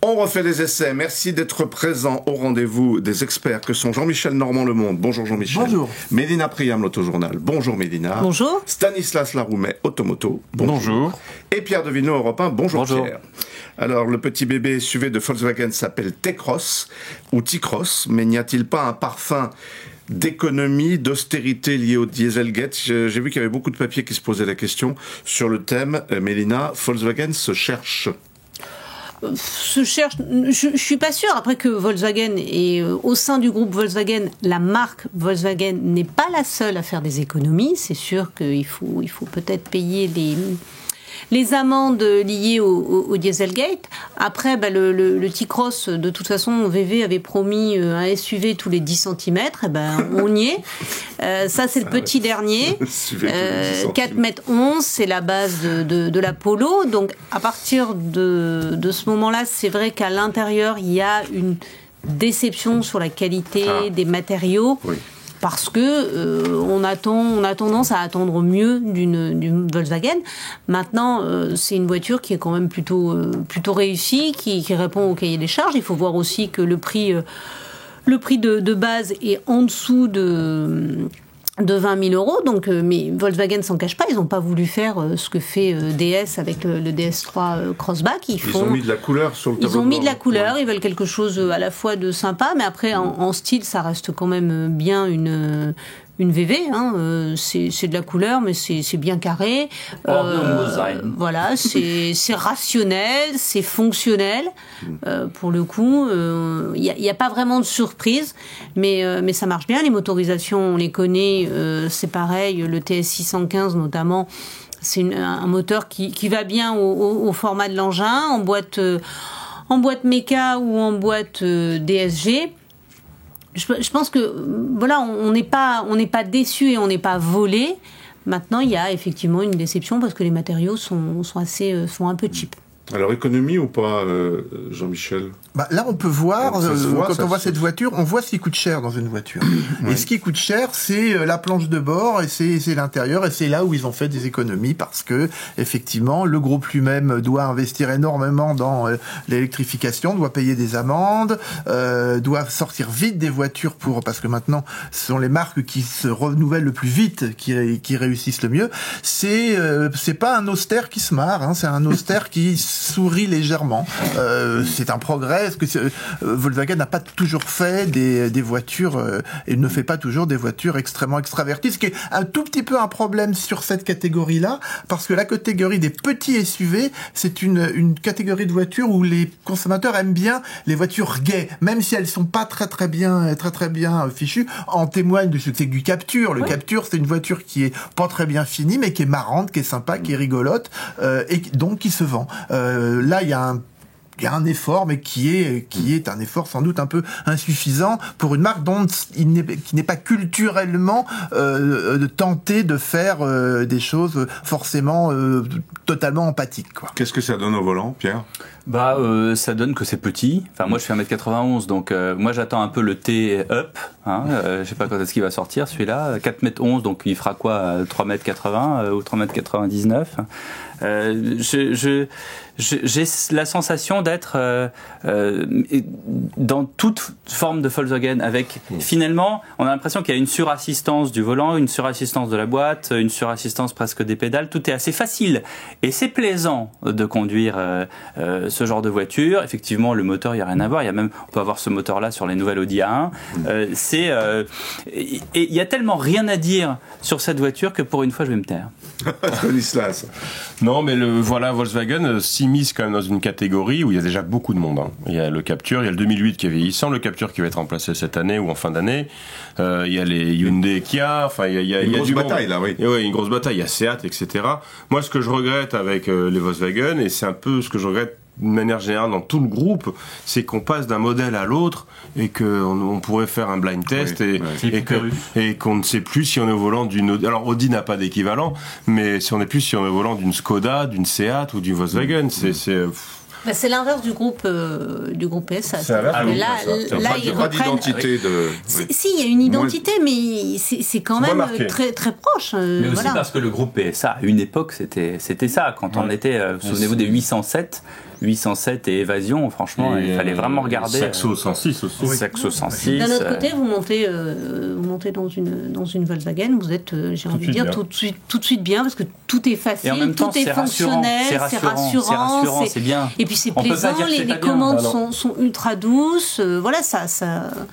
On refait des essais. Merci d'être présent au rendez-vous des experts que sont Jean-Michel Normand-Le Monde. Bonjour Jean-Michel. Bonjour. Mélina Priam, l'Autojournal. Bonjour Mélina. Bonjour. Stanislas Laroumet, Automoto. Bonjour. Et Pierre Devineau, Europe 1. Bonjour, Bonjour. Pierre. Alors, le petit bébé SUV de Volkswagen s'appelle T-Cross ou T-Cross, mais n'y a-t-il pas un parfum d'économie, d'austérité lié au Dieselgate? J'ai vu qu'il y avait beaucoup de papiers qui se posaient la question sur le thème. Mélina, Volkswagen se cherche. Je suis pas sûre. Après que Volkswagen est au sein du groupe Volkswagen, la marque Volkswagen n'est pas la seule à faire des économies. C'est sûr qu'il faut peut-être payer les amendes liées au Dieselgate. Après, le T-Cross, de toute façon, VV avait promis un SUV tous les 10 cm. On y est. Ça, c'est le petit dernier. 4,11 m, c'est la base de la Polo. Donc, à partir de ce moment-là, c'est vrai qu'à l'intérieur, il y a une déception sur la qualité des matériaux. Oui. Parce que on a tendance à attendre mieux d'une Volkswagen. Maintenant, c'est une voiture qui est quand même plutôt réussie, qui répond au cahier des charges. Il faut voir aussi que le prix de base est en dessous de 20 000 €. Donc, mais Volkswagen s'en cache pas. Ils n'ont pas voulu faire ce que fait DS avec le DS3 Crossback. Ils ont mis de la couleur sur le tableau. Ils ont mis de la couleur. Ils veulent quelque chose à la fois de sympa, mais après en style, ça reste quand même bien une VV, c'est de la couleur, mais c'est bien carré. Voilà, c'est rationnel, c'est fonctionnel. Pour le coup, il y a pas vraiment de surprise, mais ça marche bien. Les motorisations, on les connaît. C'est pareil, le TS 615 notamment. C'est un moteur qui va bien au format de l'engin, en boîte méca ou en boîte DSG. Je pense que voilà, on n'est pas déçu et on n'est pas volé. Maintenant, il y a effectivement une déception parce que les matériaux sont un peu cheap. Alors, économie ou pas, Jean-Michel? Là, on peut voir, quand on voit cette voiture, on voit ce qui coûte cher dans une voiture. Oui. Et ce qui coûte cher, c'est la planche de bord et c'est l'intérieur. Et c'est là où ils ont fait des économies parce que, effectivement, le groupe lui-même doit investir énormément dans l'électrification, doit payer des amendes, doit sortir vite des voitures parce que maintenant, ce sont les marques qui se renouvellent le plus vite qui réussissent le mieux. C'est pas un austère qui se marre, c'est un austère qui sourit légèrement. C'est un progrès. Est-ce que Volkswagen n'a pas toujours fait des voitures et ne fait pas toujours des voitures extrêmement extraverties, ce qui est un tout petit peu un problème sur cette catégorie-là, parce que la catégorie des petits SUV, c'est une catégorie de voitures où les consommateurs aiment bien les voitures gaies, même si elles sont pas très bien fichues. En témoigne du succès du Captur. Le Captur, c'est une voiture qui est pas très bien finie, mais qui est marrante, qui est sympa, qui est rigolote, et donc qui se vend. Là, il y a un effort, mais qui est un effort sans doute un peu insuffisant pour une marque qui n'est pas culturellement tentée de faire des choses forcément totalement empathiques, quoi. Qu'est-ce que ça donne au volant, Pierre? Ça donne que c'est petit. Enfin, moi, je fais 1m91, donc moi, j'attends un peu le T-Up. Je sais pas quand est-ce qu'il va sortir, celui-là. 4m11, donc il fera quoi? 3m80 ou 3m99. J'ai la sensation d'être dans toute forme de Volkswagen avec, finalement, on a l'impression qu'il y a une surassistance du volant, une surassistance de la boîte, une surassistance presque des pédales. Tout est assez facile et c'est plaisant de conduire ce genre de voiture. Effectivement, le moteur, il n'y a rien à voir. On peut avoir ce moteur-là sur les nouvelles Audi A1. Et il y a tellement rien à dire sur cette voiture que pour une fois, je vais me taire. Non, mais Volkswagen s'immisce quand même dans une catégorie où il y a déjà beaucoup de monde. Il y a le Captur, il y a le 2008 qui est vieillissant, le Captur qui va être remplacé cette année ou en fin d'année. Il y a les Hyundai, Kia. Enfin, il y a une grosse du bataille monde. là, oui. Et ouais, une grosse bataille. Il y a Seat, etc. Moi, ce que je regrette avec les Volkswagen, et c'est un peu ce que je regrette d'une manière générale dans tout le groupe, c'est qu'on passe d'un modèle à l'autre et qu'on pourrait faire un blind test et qu'on ne sait plus si on est au volant d'une Audi. Alors Audi n'a pas d'équivalent, mais si on est au volant d'une Skoda, d'une Seat ou d'une Volkswagen, C'est l'inverse du groupe PSA. C'est l'inverse du groupe là, il n'y a pas d'identité de... Si, il y a une identité, mais c'est quand même très, très proche. Mais aussi parce que le groupe PSA, à une époque, c'était ça. Quand on était, souvenez-vous des 807 et Évasion, franchement, il fallait vraiment regarder. Saxo 106 aussi. Oui. Saxo 106. D'un autre côté, vous montez dans une Volkswagen, vous êtes, j'ai envie de dire, tout de suite bien, parce que tout est facile, et en même temps, tout est fonctionnel, c'est rassurant, c'est bien. Et puis c'est plaisant, les commandes sont ultra douces, voilà, ça.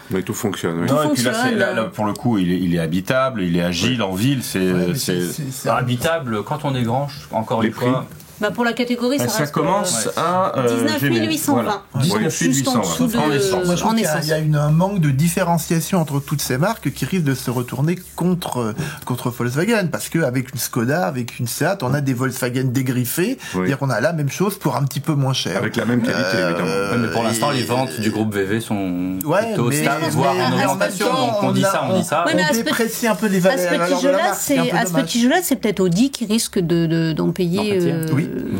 Mais tout fonctionne. Oui. Non, et puis là, pour le coup, il est habitable, il est agile en ville, c'est habitable quand on est grand, encore une fois. Pour la catégorie, ça reste... commence à... 19 820. Voilà. 19 juste en dessous de... Moi, je trouve qu'il y a un manque de différenciation entre toutes ces marques qui risque de se retourner contre Volkswagen. Parce qu'avec une Skoda, avec une Seat, on a des Volkswagen dégriffés. Oui. C'est-à-dire qu'on a la même chose pour un petit peu moins cher. Avec la même qualité, évidemment. Mais pour l'instant, les ventes du groupe VV sont plutôt stables, voire en augmentation. Donc on dit ça. Oui, mais on déprécie un peu les valeurs de la marque. À ce petit jeu-là, c'est peut-être Audi qui risque d'en payer...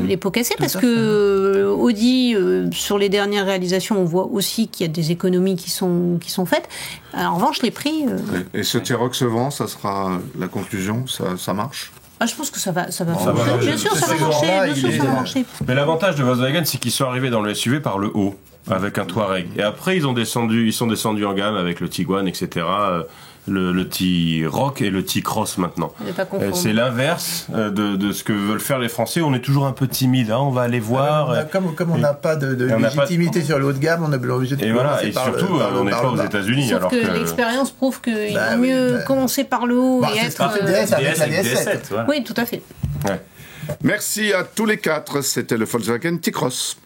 les pots cassés, parce que Audi, sur les dernières réalisations, on voit aussi qu'il y a des économies qui sont faites. En revanche, les prix... Et ce T-Roc se vend, ça sera la conclusion, ça marche? Je pense que ça va marcher. Bien sûr, ça va marcher. Mais l'avantage de Volkswagen, c'est qu'ils sont arrivés dans le SUV par le haut, avec un Touareg. Et après, ils sont descendus en gamme avec le Tiguan, etc., le T-Roc et le T-Cross maintenant. C'est l'inverse de ce que veulent faire les Français. On est toujours un peu timide, on va aller voir. Comme on n'a pas de légitimité sur le haut de gamme, on est obligé de... Et voilà, et surtout, on n'est pas aux États-Unis. Sauf que l'expérience prouve qu'il vaut mieux commencer par le haut et être... DS avec la DS7. Voilà. Oui, tout à fait. Merci à tous les quatre. C'était le Volkswagen T-Cross.